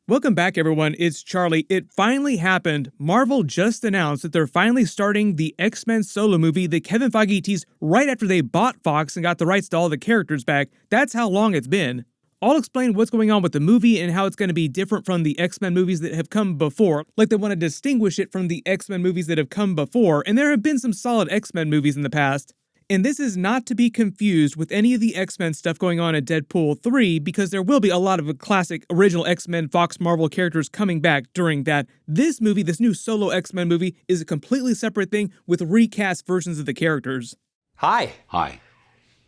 Welcome back, everyone. It's Charlie. It finally happened. Marvel just announced that they're finally starting the X-Men solo movie that Kevin Feige teased right after they bought Fox and got the rights to all the characters back. That's how long it's been. I'll explain what's going on with the movie and how it's going to be different from the X-Men movies that have come before. Like, they want to distinguish it from the X-Men movies that have come before, and there have been some solid X-Men movies in the past. And this is not to be confused with any of the X-Men stuff going on in Deadpool 3, because there will be a lot of classic original X-Men Fox Marvel characters coming back during that. This movie, this new solo X-Men movie, is a completely separate thing with recast versions of the characters. Hi. Hi.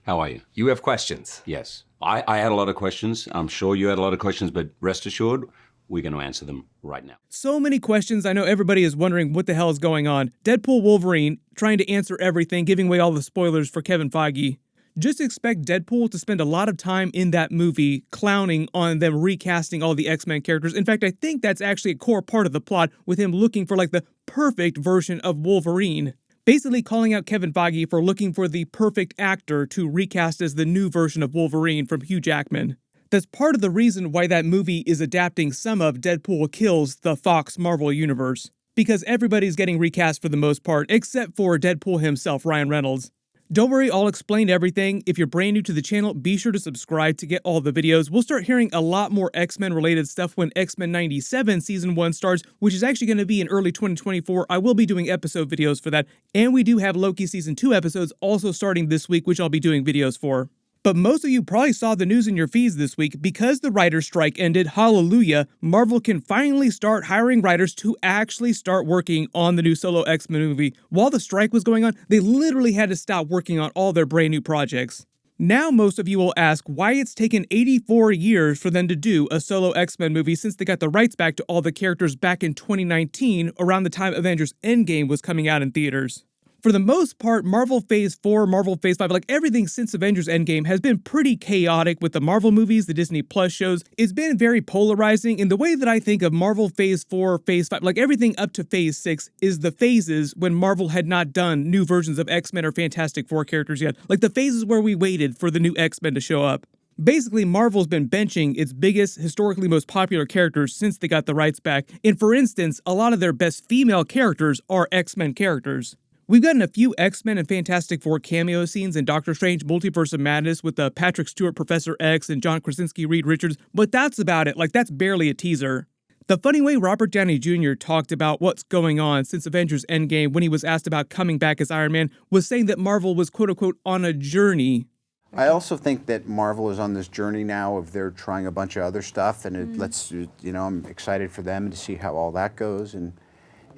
How are you? You have questions. Yes. I had a lot of questions. I'm sure you had a lot of questions, but rest assured, we're going to answer them right now. So many questions. I know everybody is wondering what the hell is going on. Deadpool Wolverine, trying to answer everything, giving away all the spoilers for Kevin Feige. Just expect Deadpool to spend a lot of time in that movie clowning on them recasting all the X-Men characters. In fact, I think that's actually a core part of the plot, with him looking for like the perfect version of Wolverine. Basically calling out Kevin Feige for looking for the perfect actor to recast as the new version of Wolverine from Hugh Jackman. That's part of the reason why that movie is adapting some of Deadpool Kills the Fox Marvel Universe. Because everybody's getting recast for the most part, except for Deadpool himself, Ryan Reynolds. Don't worry, I'll explain everything. If you're brand new to the channel, be sure to subscribe to get all the videos. We'll start hearing a lot more X-Men related stuff when X-Men 97 Season 1 starts, which is actually going to be in early 2024. I will be doing episode videos for that. And we do have Loki Season 2 episodes also starting this week, which I'll be doing videos for. But most of you probably saw the news in your feeds this week. Because the writer's strike ended, hallelujah, Marvel can finally start hiring writers to actually start working on the new solo X-Men movie. While the strike was going on, they literally had to stop working on all their brand new projects. Now most of you will ask why it's taken 84 years for them to do a solo X-Men movie since they got the rights back to all the characters back in 2019, around the time Avengers Endgame was coming out in theaters. For the most part, Marvel Phase 4, Marvel Phase 5, like everything since Avengers Endgame has been pretty chaotic with the Marvel movies, the Disney Plus shows. It's been very polarizing in the way that I think of Marvel Phase 4, Phase 5, like everything up to Phase 6 is the phases when Marvel had not done new versions of X-Men or Fantastic Four characters yet. Like the phases where we waited for the new X-Men to show up. Basically, Marvel's been benching its biggest, historically most popular characters since they got the rights back. And for instance, a lot of their best female characters are X-Men characters. We've gotten a few X-Men and Fantastic Four cameo scenes in Doctor Strange Multiverse of Madness with Patrick Stewart, Professor X, and John Krasinski, Reed Richards, but that's about it. Like, that's barely a teaser. The funny way Robert Downey Jr. talked about what's going on since Avengers Endgame when he was asked about coming back as Iron Man was saying that Marvel was quote-unquote on a journey. I also think that Marvel is on this journey now of they're trying a bunch of other stuff, and I'm excited for them to see how all that goes, and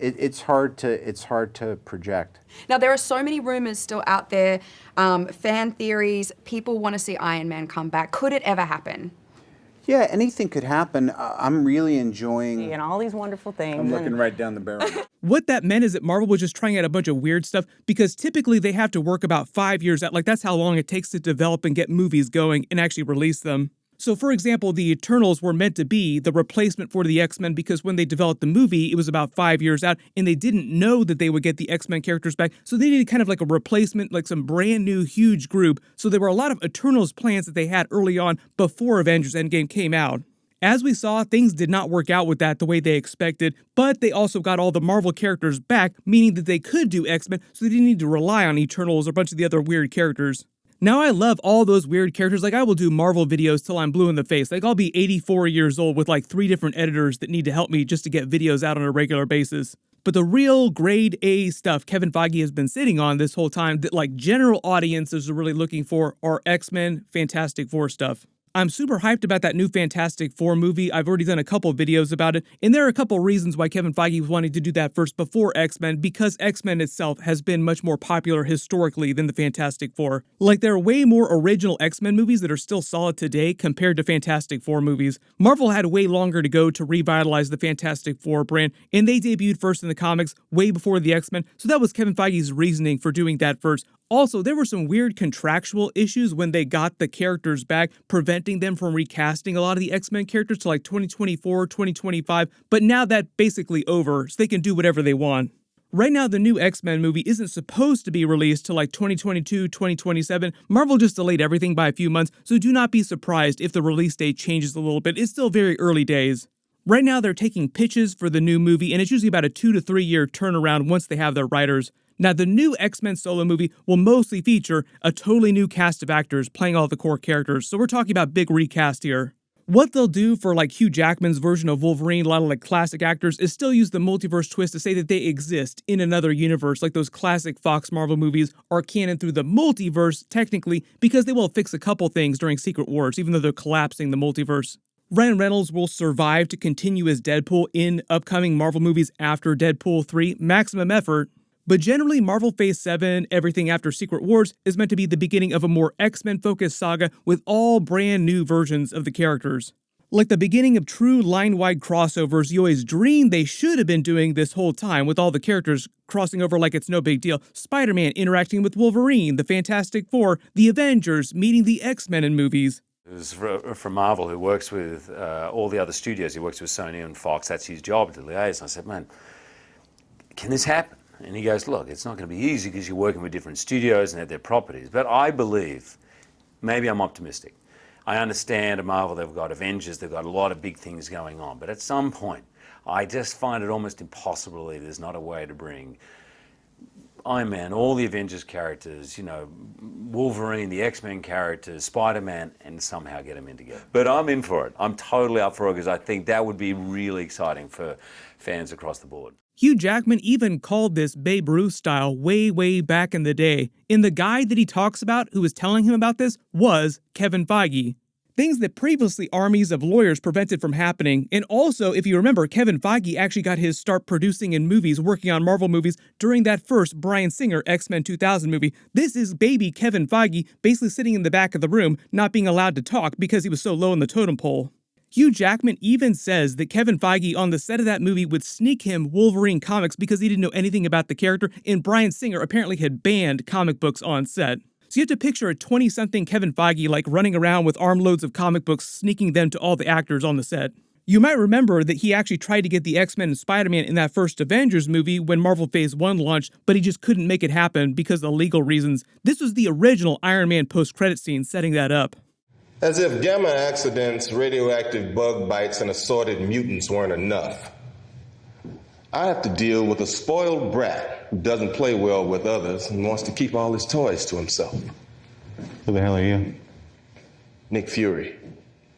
it's hard to project. Now, there are so many rumors still out there, fan theories, people want to see Iron Man come back. Could it ever happen? Yeah, anything could happen. I'm really enjoying... And all these wonderful things. I'm looking right down the barrel. What that meant is that Marvel was just trying out a bunch of weird stuff, because typically they have to work about 5 years out. Like, that's how long it takes to develop and get movies going and actually release them. So, for example, the Eternals were meant to be the replacement for the X-Men because when they developed the movie, it was about 5 years out, and they didn't know that they would get the X-Men characters back, so they needed kind of like a replacement, like some brand new huge group. So there were a lot of Eternals plans that they had early on before Avengers Endgame came out. As we saw, things did not work out with that the way they expected, but they also got all the Marvel characters back, meaning that they could do X-Men, so they didn't need to rely on Eternals or a bunch of the other weird characters. Now, I love all those weird characters. Like, I will do Marvel videos till I'm blue in the face. Like, I'll be 84 years old with like 3 different editors that need to help me just to get videos out on a regular basis. But the real grade A stuff Kevin Feige has been sitting on this whole time that like general audiences are really looking for are X-Men, Fantastic Four stuff. I'm super hyped about that new Fantastic Four movie. I've already done a couple videos about it, and there are a couple reasons why Kevin Feige was wanting to do that first before X-Men, because X-Men itself has been much more popular historically than the Fantastic Four. Like, there are way more original X-Men movies that are still solid today compared to Fantastic Four movies. Marvel had way longer to go to revitalize the Fantastic Four brand, and they debuted first in the comics way before the X-Men, so that was Kevin Feige's reasoning for doing that first. Also, there were some weird contractual issues when they got the characters back, preventing them from recasting a lot of the X-Men characters to like 2024, 2025, but now that's basically over, so they can do whatever they want. Right now, the new X-Men movie isn't supposed to be released till like 2022, 2027. Marvel just delayed everything by a few months, so do not be surprised if the release date changes a little bit. It's still very early days. Right now, they're taking pitches for the new movie, and it's usually about a 2 to 3 year turnaround once they have their writers. Now, the new X-Men solo movie will mostly feature a totally new cast of actors playing all the core characters, so we're talking about big recast here. What they'll do for like Hugh Jackman's version of Wolverine, a lot of like classic actors, is still use the multiverse twist to say that they exist in another universe, like those classic Fox Marvel movies are canon through the multiverse, technically, because they will fix a couple things during Secret Wars, even though they're collapsing the multiverse. Ryan Reynolds will survive to continue as Deadpool in upcoming Marvel movies after Deadpool 3, maximum effort. But generally, Marvel Phase 7, everything after Secret Wars, is meant to be the beginning of a more X-Men-focused saga with all brand new versions of the characters. Like the beginning of true line-wide crossovers you always dreamed they should have been doing this whole time, with all the characters crossing over like it's no big deal. Spider-Man interacting with Wolverine, the Fantastic Four, the Avengers, meeting the X-Men in movies. It was from Marvel, who works with all the other studios. He works with Sony and Fox. That's his job to liaise. And I said, man, can this happen? And he goes, look, it's not going to be easy because you're working with different studios and their properties. But I believe, maybe I'm optimistic. I understand at Marvel they've got Avengers, they've got a lot of big things going on. But at some point, I just find it almost impossible to believe there's not a way to bring Iron Man, all the Avengers characters, you know, Wolverine, the X-Men characters, Spider-Man, and somehow get them in together. But I'm in for it. I'm totally up for it because I think that would be really exciting for fans across the board. Hugh Jackman even called this Babe Ruth style way back in the day, and the guy that he talks about who was telling him about this was Kevin Feige. Things that previously armies of lawyers prevented from happening, and also, if you remember, Kevin Feige actually got his start producing in movies, working on Marvel movies during that first Bryan Singer X-Men 2000 movie. This is baby Kevin Feige basically sitting in the back of the room, not being allowed to talk because he was so low in the totem pole. Hugh Jackman even says that Kevin Feige on the set of that movie would sneak him Wolverine comics because he didn't know anything about the character, and Bryan Singer apparently had banned comic books on set. So you have to picture a 20-something Kevin Feige like running around with armloads of comic books, sneaking them to all the actors on the set. You might remember that he actually tried to get the X-Men and Spider-Man in that first Avengers movie when Marvel Phase 1 launched, but he just couldn't make it happen because of legal reasons. This was the original Iron Man post-credit scene setting that up. As if gamma accidents, radioactive bug bites, and assorted mutants weren't enough. I have to deal with a spoiled brat who doesn't play well with others and wants to keep all his toys to himself. Who the hell are you? Nick Fury,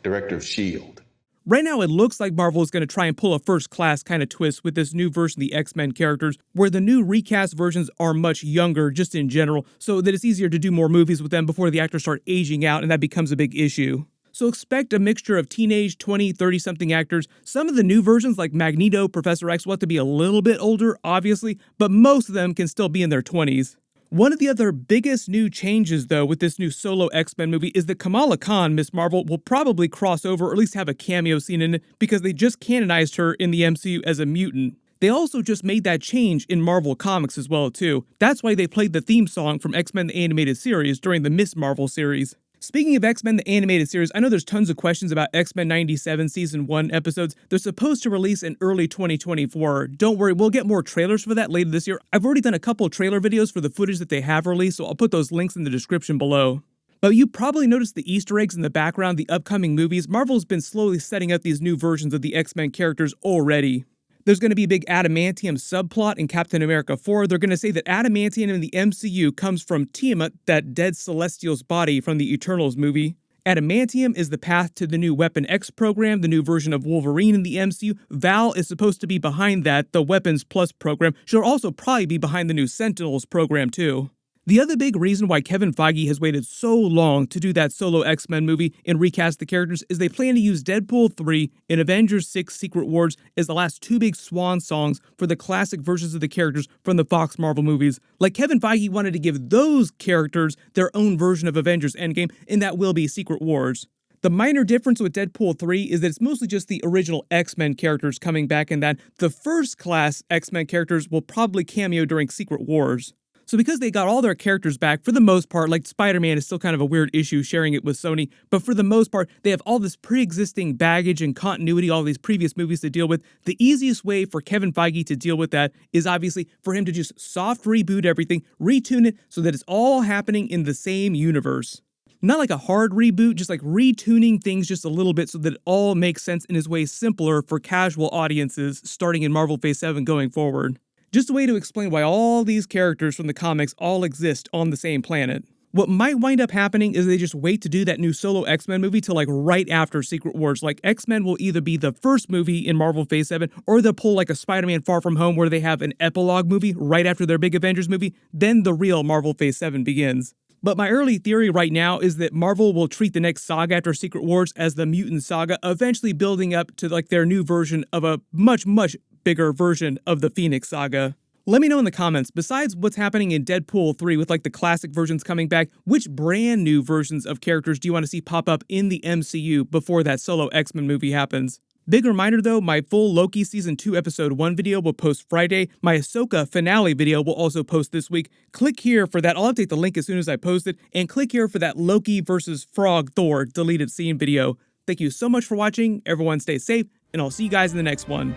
director of S.H.I.E.L.D. Right now, it looks like Marvel is going to try and pull a first-class kind of twist with this new version of the X-Men characters, where the new recast versions are much younger just in general, so that it's easier to do more movies with them before the actors start aging out, and that becomes a big issue. So expect a mixture of teenage, 20, 30-something actors. Some of the new versions, like Magneto, Professor X, will have to be a little bit older, obviously, but most of them can still be in their 20s. One of the other biggest new changes, though, with this new solo X-Men movie is that Kamala Khan, Ms. Marvel, will probably cross over or at least have a cameo scene in it because they just canonized her in the MCU as a mutant. They also just made that change in Marvel Comics as well, too. That's why they played the theme song from X-Men the Animated Series during the Ms. Marvel series. Speaking of X-Men the Animated Series, I know there's tons of questions about X-Men 97 Season 1 episodes. They're supposed to release in early 2024. Don't worry, we'll get more trailers for that later this year. I've already done a couple trailer videos for the footage that they have released, so I'll put those links in the description below. But you probably noticed the Easter eggs in the background, the upcoming movies. Marvel's been slowly setting up these new versions of the X-Men characters already. There's going to be a big adamantium subplot in Captain America 4. They're going to say that adamantium in the MCU comes from Tiamat, that dead Celestial's body from the Eternals movie. Adamantium is the path to the new Weapon X program, the new version of Wolverine in the MCU. Val is supposed to be behind that, the Weapons Plus program. She'll also probably be behind the new Sentinels program too. The other big reason why Kevin Feige has waited so long to do that solo X-Men movie and recast the characters is they plan to use Deadpool 3 and Avengers 6 Secret Wars as the last two big swan songs for the classic versions of the characters from the Fox Marvel movies. Like Kevin Feige wanted to give those characters their own version of Avengers Endgame, and that will be Secret Wars. The minor difference with Deadpool 3 is that it's mostly just the original X-Men characters coming back, and that the first-class X-Men characters will probably cameo during Secret Wars. So because they got all their characters back, for the most part, like Spider-Man is still kind of a weird issue sharing it with Sony, but for the most part, they have all this pre-existing baggage and continuity, all these previous movies to deal with. The easiest way for Kevin Feige to deal with that is obviously for him to just soft reboot everything, retune it so that it's all happening in the same universe. Not like a hard reboot, just like retuning things just a little bit so that it all makes sense and is way simpler for casual audiences starting in Marvel Phase 7 going forward. Just a way to explain why all these characters from the comics all exist on the same planet. What might wind up happening is they just wait to do that new solo X-Men movie till like right after Secret Wars. Like X-Men will either be the first movie in Marvel Phase 7 or they'll pull like a Spider-Man Far From Home where they have an epilogue movie right after their big Avengers movie. Then the real Marvel Phase 7 begins. But my early theory right now is that Marvel will treat the next saga after Secret Wars as the Mutant Saga, eventually building up to like their new version of a much, much bigger version of the Phoenix Saga. Let me know in the comments, besides what's happening in Deadpool 3 with like the classic versions coming back, which brand new versions of characters do you want to see pop up in the MCU before that solo X-Men movie happens? Big reminder though, my full Loki Season 2 Episode 1 video will post Friday. My Ahsoka finale video will also post this week. Click here for that. I'll update the link as soon as I post it. And click here for that Loki versus Frog Thor deleted scene video. Thank you so much for watching. Everyone stay safe, and I'll see you guys in the next one.